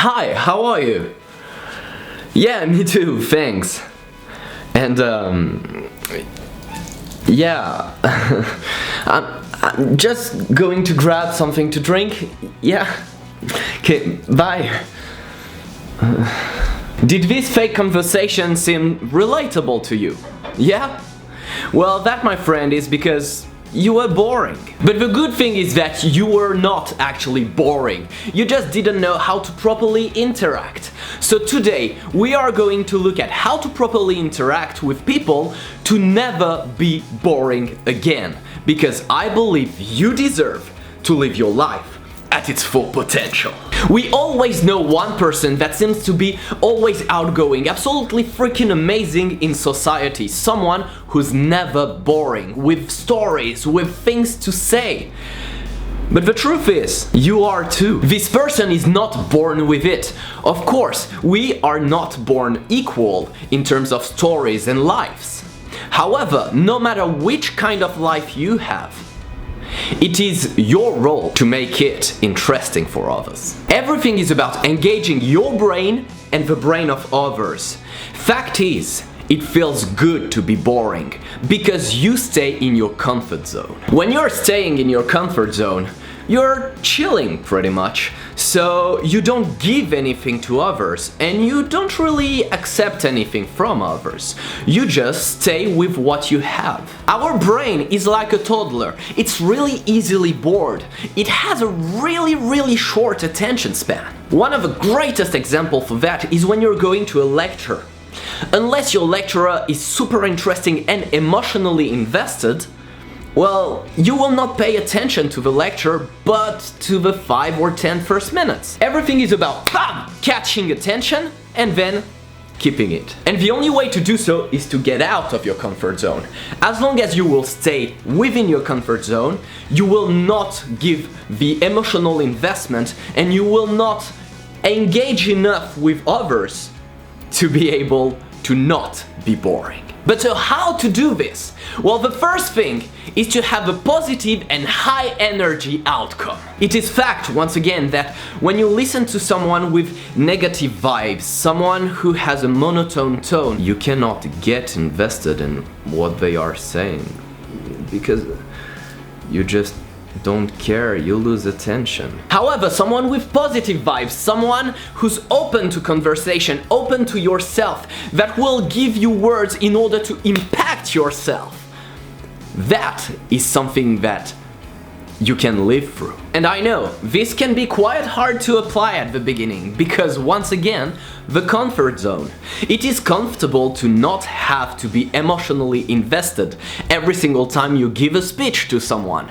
Hi, how are you? Yeah, me too, thanks. And yeah, I'm just going to grab something to drink. Yeah. Okay, bye. Did this fake conversation seem relatable to you? Yeah? Well, that, my friend, is because you were boring. But the good thing is that you were not actually boring. You just didn't know how to properly interact. So today we are going to look at how to properly interact with people to never be boring again. Because I believe you deserve to live your life at its full potential. We always know one person that seems to be always outgoing, absolutely freaking amazing in society. Someone who's never boring, with stories, with things to say. But the truth is, you are too. This person is not born with it. Of course, we are not born equal in terms of stories and lives. However, no matter which kind of life you have, it is your role to make it interesting for others. Everything is about engaging your brain and the brain of others. Fact is, it feels good to be boring because you stay in your comfort zone. When you're staying in your comfort zone, you're chilling pretty much, so you don't give anything to others and you don't really accept anything from others. You just stay with what you have. Our brain is like a toddler. It's really easily bored. It has a really short attention span. One of the greatest examples for that is when you're going to a lecture. Unless your lecturer is super interesting and emotionally invested, well, you will not pay attention to the lecture, but to the 5 or 10 first minutes. Everything is about catching attention and then keeping it. And the only way to do so is to get out of your comfort zone. As long as you will stay within your comfort zone, you will not give the emotional investment and you will not engage enough with others to be able to not be boring. But so how to do this? Well, the first thing is to have a positive and high energy outcome. It is fact, once again, that when you listen to someone with negative vibes, someone who has a monotone tone, you cannot get invested in what they are saying because you just don't care, you lose attention. However, someone with positive vibes, someone who's open to conversation, open to yourself, that will give you words in order to impact yourself, that is something that you can live through. And I know, this can be quite hard to apply at the beginning, because once again, the comfort zone. It is comfortable to not have to be emotionally invested every single time you give a speech to someone,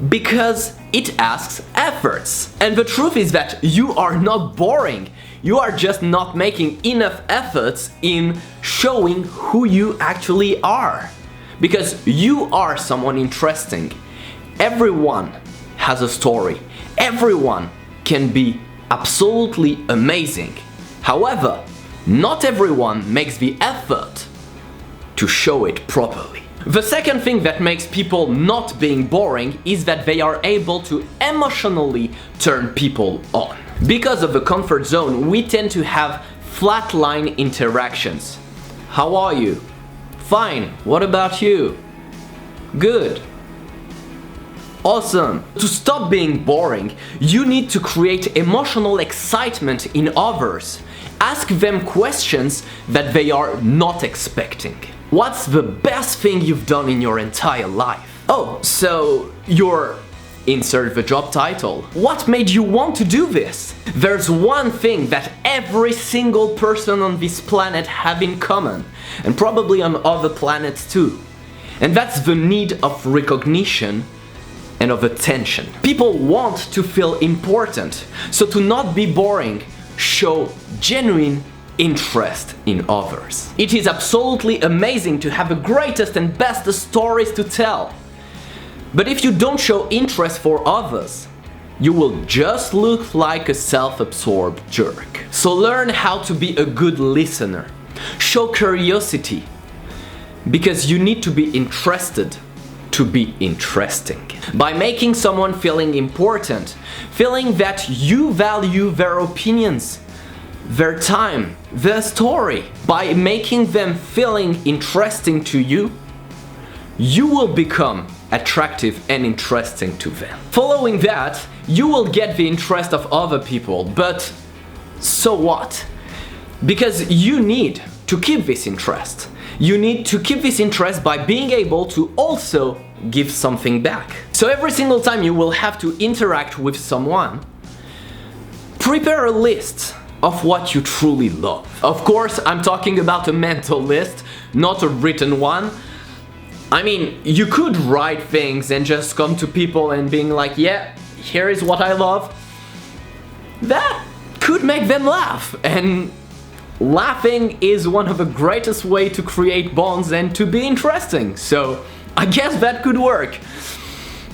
because it asks efforts. And the truth is that you are not boring. You are just not making enough efforts in showing who you actually are. Because you are someone interesting. Everyone has a story. Everyone can be absolutely amazing. However, not everyone makes the effort to show it properly. The second thing that makes people not being boring is that they are able to emotionally turn people on. Because of the comfort zone, we tend to have flatline interactions. How are you? Fine. What about you? Good. Awesome. To stop being boring, you need to create emotional excitement in others. Ask them questions that they are not expecting. What's the best thing you've done in your entire life? Oh, so you're... insert the job title. What made you want to do this? There's one thing that every single person on this planet have in common, and probably on other planets too. And that's the need of recognition and of attention. People want to feel important, so to not be boring, show genuine interest in others. It is absolutely amazing to have the greatest and best stories to tell. But if you don't show interest for others, you will just look like a self-absorbed jerk. So learn how to be a good listener. Show curiosity, because you need to be interested to be interesting. By making someone feeling important, feeling that you value their opinions, their time, their story. By making them feeling interesting to you, you will become attractive and interesting to them. Following that, you will get the interest of other people, but so what? Because you need to keep this interest. You need to keep this interest by being able to also give something back. So every single time you will have to interact with someone, prepare a list of what you truly love. Of course, I'm talking about a mental list, not a written one. I mean, you could write things and just come to people and being like, yeah, here is what I love. That could make them laugh, and laughing is one of the greatest ways to create bonds and to be interesting, so I guess that could work.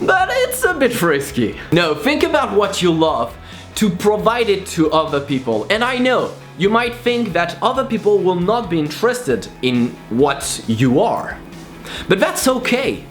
But it's a bit risky. No, think about what you love to provide it to other people. And I know, you might think that other people will not be interested in what you are. But that's okay,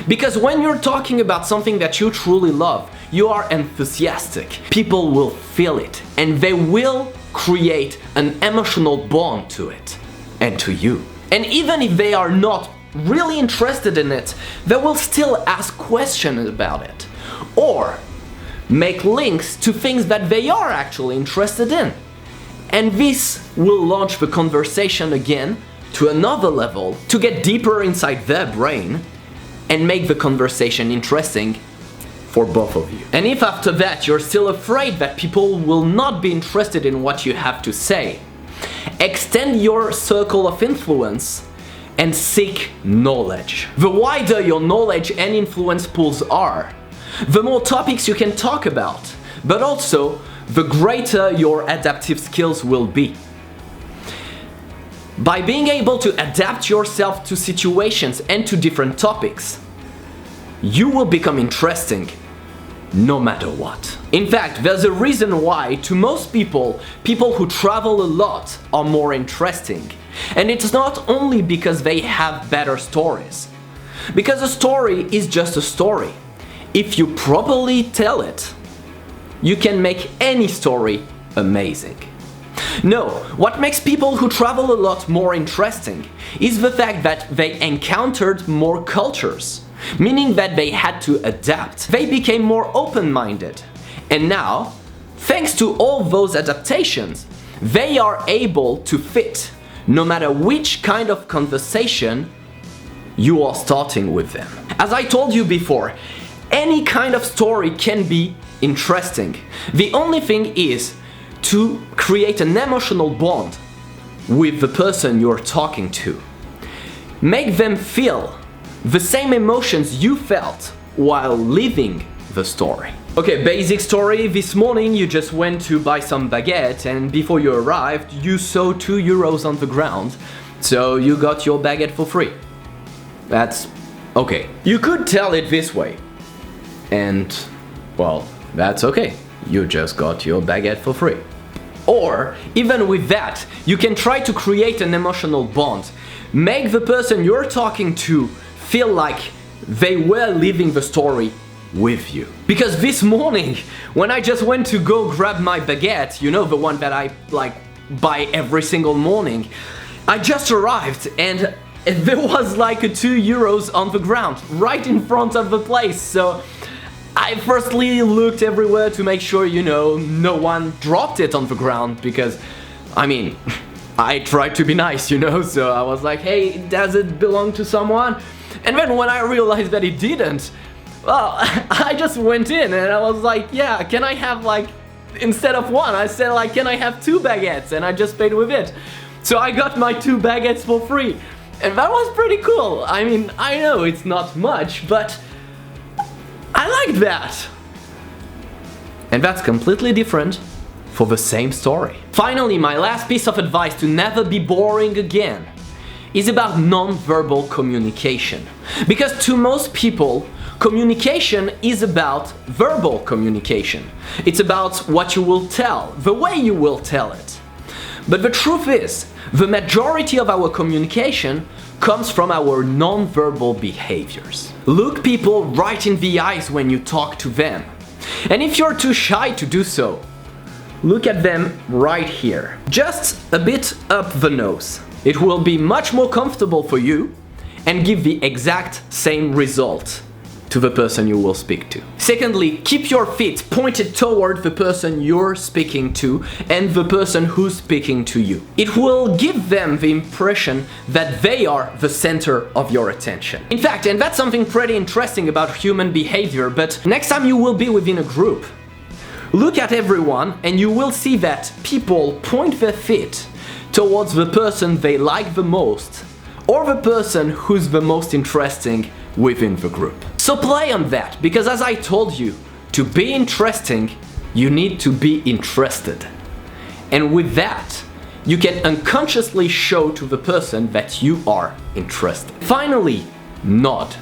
because when you're talking about something that you truly love, you are enthusiastic. People will feel it, and they will create an emotional bond to it and to you. And even if they are not really interested in it, they will still ask questions about it, or make links to things that they are actually interested in. And this will launch the conversation again to another level, to get deeper inside their brain and make the conversation interesting for both of you. And if after that you're still afraid that people will not be interested in what you have to say, extend your circle of influence and seek knowledge. The wider your knowledge and influence pools are, the more topics you can talk about, but also the greater your adaptive skills will be. By being able to adapt yourself to situations and to different topics, you will become interesting no matter what. In fact, there's a reason why to most people who travel a lot are more interesting. And it's not only because they have better stories. Because a story is just a story. If you properly tell it, you can make any story amazing. No, what makes people who travel a lot more interesting is the fact that they encountered more cultures, meaning that they had to adapt. They became more open-minded. And now, thanks to all those adaptations, they are able to fit no matter which kind of conversation you are starting with them. As I told you before, any kind of story can be interesting. The only thing is to create an emotional bond with the person you're talking to. Make them feel the same emotions you felt while living the story. Okay, basic story. This morning you just went to buy some baguette, and before you arrived you saw €2 on the ground, so you got your baguette for free. That's okay. You could tell it this way, and well, that's okay. You just got your baguette for free. Or, even with that, you can try to create an emotional bond. Make the person you're talking to feel like they were living the story with you. Because this morning, when I just went to go grab my baguette, you know, the one that I buy every single morning, I just arrived and there was like €2 on the ground right in front of the place. So I firstly looked everywhere to make sure, you know, no one dropped it on the ground, because, I mean, I tried to be nice, you know, so I was like, hey, does it belong to someone? And then when I realized that it didn't, well, I just went in and I was like, yeah, can I have instead of one, I said can I have 2 baguettes? And I just paid with it. So I got my 2 baguettes for free. And that was pretty cool. I mean, I know it's not much, but I like that. And that's completely different for the same story. Finally, my last piece of advice to never be boring again is about non-verbal communication. Because to most people, communication is about verbal communication. It's about what you will tell, the way you will tell it. But the truth is, the majority of our communication comes from our non-verbal behaviors. Look people right in the eyes when you talk to them. And if you're too shy to do so, look at them right here. Just a bit up the nose. It will be much more comfortable for you and give the exact same result to the person you will speak to. Secondly, keep your feet pointed toward the person you're speaking to and the person who's speaking to you. It will give them the impression that they are the center of your attention. In fact, and that's something pretty interesting about human behavior, but next time you will be within a group, look at everyone and you will see that people point their feet towards the person they like the most or the person who's the most interesting within the group. So play on that, because as I told you, to be interesting, you need to be interested. And with that, you can unconsciously show to the person that you are interested. Finally, nod.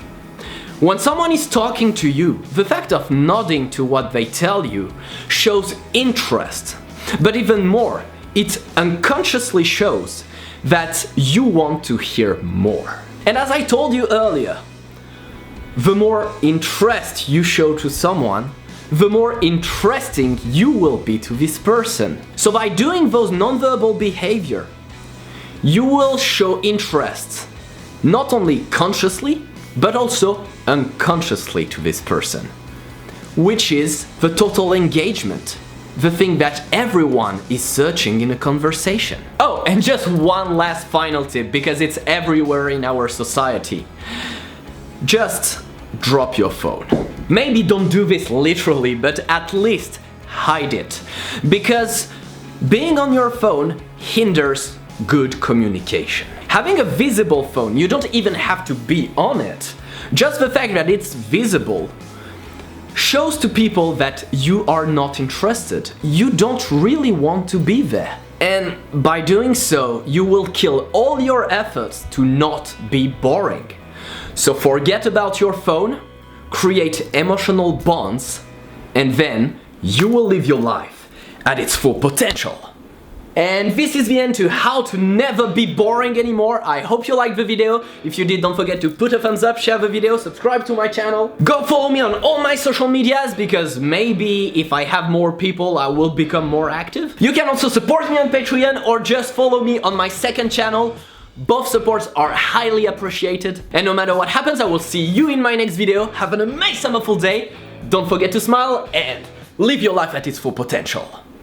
When someone is talking to you, the fact of nodding to what they tell you shows interest. But even more, it unconsciously shows that you want to hear more. And as I told you earlier, the more interest you show to someone, the more interesting you will be to this person. So by doing those nonverbal behavior, you will show interest, not only consciously, but also unconsciously to this person, which is the total engagement, the thing that everyone is searching in a conversation. Oh, and just one last final tip, because it's everywhere in our society. Just drop your phone. Maybe don't do this literally, but at least hide it. Because being on your phone hinders good communication. Having a visible phone, you don't even have to be on it. Just the fact that it's visible shows to people that you are not interested. You don't really want to be there. And by doing so, you will kill all your efforts to not be boring. So forget about your phone, create emotional bonds, and then you will live your life at its full potential. And this is the end to how to never be boring anymore. I hope you liked the video. If you did, don't forget to put a thumbs up, share the video, subscribe to my channel. Go follow me on all my social medias, because maybe if I have more people, I will become more active. You can also support me on Patreon or just follow me on my second channel. Both supports are highly appreciated. And no matter what happens, I will see you in my next video. Have an amazing, wonderful day. Don't forget to smile and live your life at its full potential.